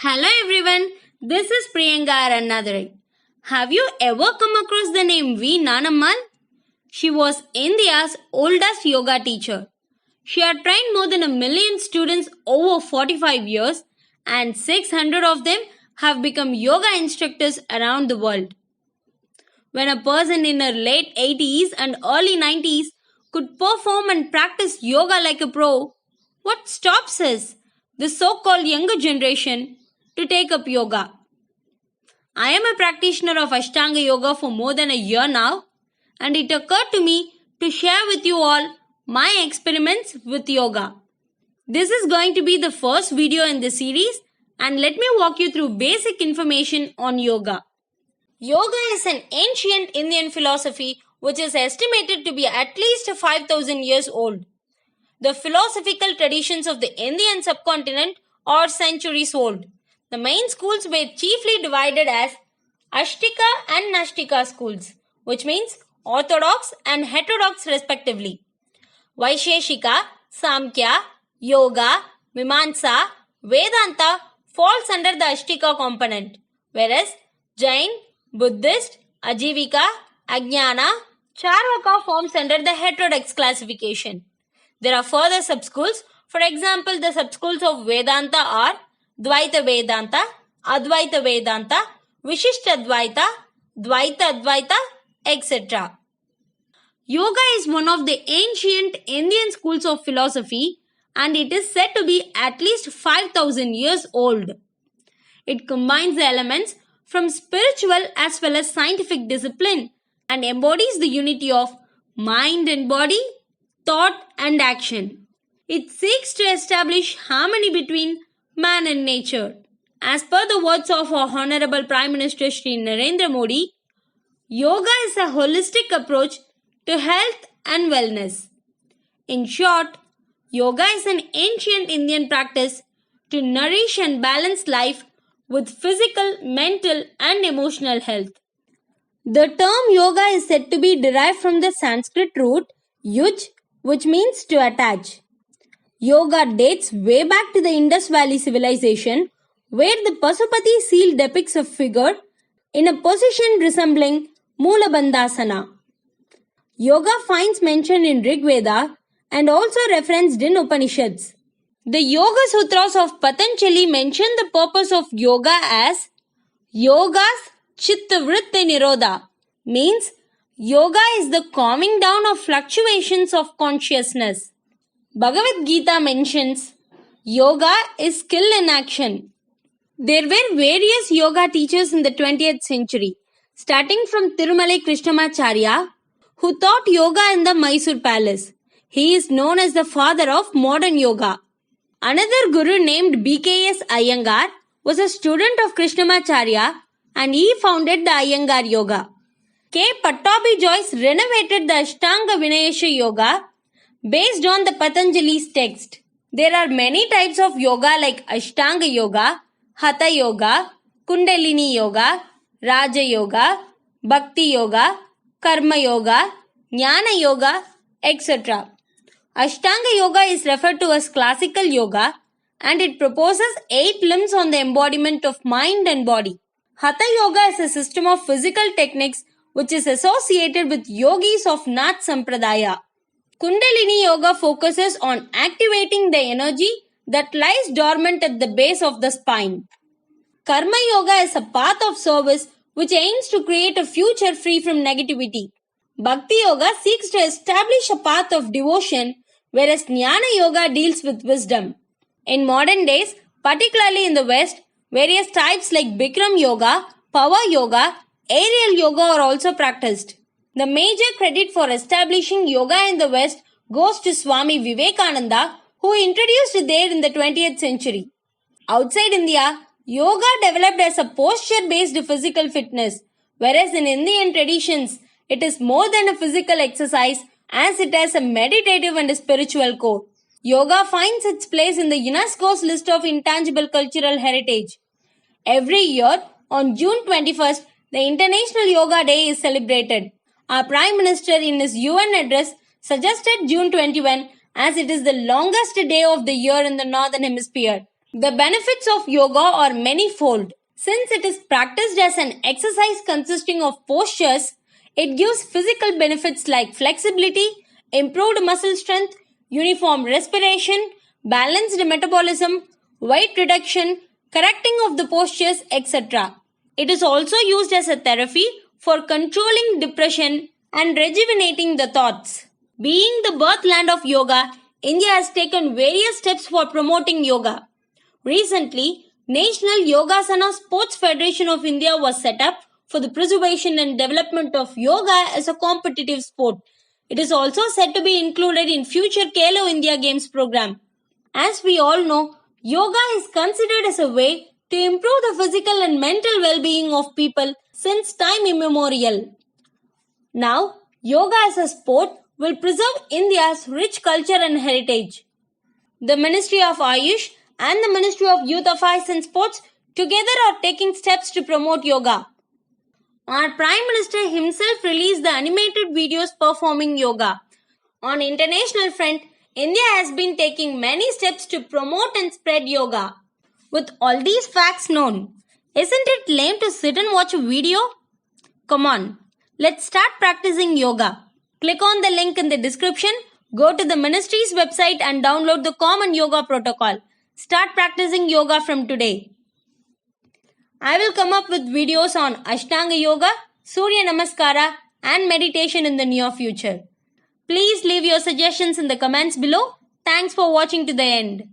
Hello everyone, this is Priyanka Aranadare. Have you ever come across the name V. Nanammal? She was India's oldest yoga teacher. She had trained more than 1 million students over 45 years, and 600 of them have become yoga instructors around the world. When a person in her late 80s and early 90s could perform and practice yoga like a pro, what stops us, the so called younger generation, to take up yoga? I am a practitioner of Ashtanga Yoga for more than a year now, and it occurred to me to share with you all my experiments with yoga. This is going to be the first video in the series, and let me walk you through basic information on yoga. Yoga is an ancient Indian philosophy which is estimated to be at least 5,000 years old. The philosophical traditions of the Indian subcontinent are centuries old. The main schools were chiefly divided as Ashtika and Nashtika schools, which means orthodox and heterodox respectively. Vaisheshika, Samkhya, Yoga, Mimamsa, Vedanta falls under the Ashtika component, whereas Jain, Buddhist, Ajivika, Ajnana, Charvaka forms under the heterodox classification. There are further subschools. For example, the subschools of Vedanta are Dvaita Vedanta, Advaita Vedanta, Vishishta Dvaita, Dvaita Advaita, etc. Yoga is one of the ancient Indian schools of philosophy, and it is said to be at least 5,000 years old. It combines the elements from spiritual as well as scientific discipline and embodies the unity of mind and body, thought and action. It seeks to establish harmony between man and nature. As per the words of our Honorable Prime Minister Shri Narendra Modi, yoga is a holistic approach to health and wellness. In short, yoga is an ancient Indian practice to nourish and balance life with physical, mental and emotional health. The term yoga is said to be derived from the Sanskrit root yuj, which means to attach. Yoga dates way back to the Indus Valley civilization, where the Pasupati seal depicts a figure in a position resembling Mula Bandhasana. Yoga finds mention in Rig Veda and also referenced in Upanishads. The Yoga Sutras of Patanjali mention the purpose of yoga as Yogas Chitta Vritti Nirodha, means yoga is the calming down of fluctuations of consciousness. Bhagavad Gita mentions yoga is skill in action. There were various yoga teachers in the 20th century, starting from Tirumalai Krishnamacharya, who taught yoga in the Mysore Palace. He is known as the father of modern yoga. Another guru named BKS Iyengar was a student of Krishnamacharya and he founded the Iyengar Yoga. K. Pattabi Joyce renovated the Ashtanga Vinayasha Yoga based on the Patanjali's text. There are many types of yoga like Ashtanga Yoga, Hatha Yoga, Kundalini Yoga, Raja Yoga, Bhakti Yoga, Karma Yoga, Jnana Yoga, etc. Ashtanga Yoga is referred to as classical yoga and it proposes 8 limbs on the embodiment of mind and body. Hatha Yoga is a system of physical techniques which is associated with yogis of Nath Sampradaya. Kundalini Yoga focuses on activating the energy that lies dormant at the base of the spine. Karma Yoga is a path of service which aims to create a future free from negativity. Bhakti Yoga seeks to establish a path of devotion, whereas Jnana Yoga deals with wisdom. In modern days, particularly in the West, various types like Bikram Yoga, Power Yoga, Aerial Yoga are also practiced. The major credit for establishing yoga in the West goes to Swami Vivekananda, who introduced it there in the 20th century. Outside India, yoga developed as a posture-based physical fitness, whereas in Indian traditions, it is more than a physical exercise as it has a meditative and a spiritual core. Yoga finds its place in the UNESCO's list of intangible cultural heritage. Every year, on June 21st, the International Yoga Day is celebrated. Our Prime Minister in his UN address suggested June 21 as it is the longest day of the year in the Northern Hemisphere. The benefits of yoga are manifold. Since it is practiced as an exercise consisting of postures, it gives physical benefits like flexibility, improved muscle strength, uniform respiration, balanced metabolism, weight reduction, correcting of the postures, etc. It is also used as a therapy for controlling depression and rejuvenating the thoughts. Being the birthland of yoga, India has taken various steps for promoting yoga. Recently, National Yogasana Sports Federation of India was set up for the preservation and development of yoga as a competitive sport. It is also said to be included in future Khelo India Games program. As we all know, yoga is considered as a way to improve the physical and mental well-being of people since time immemorial. Now, yoga as a sport will preserve India's rich culture and heritage. The Ministry of Ayush and the Ministry of Youth Affairs and Sports together are taking steps to promote yoga. Our Prime Minister himself released the animated videos performing yoga. On international front, India has been taking many steps to promote and spread yoga. With all these facts known, isn't it lame to sit and watch a video? Come on, let's start practicing yoga. Click on the link in the description, go to the ministry's website and download the common yoga protocol. Start practicing yoga from today. I will come up with videos on Ashtanga Yoga, Surya Namaskara and meditation in the near future. Please leave your suggestions in the comments below. Thanks for watching to the end.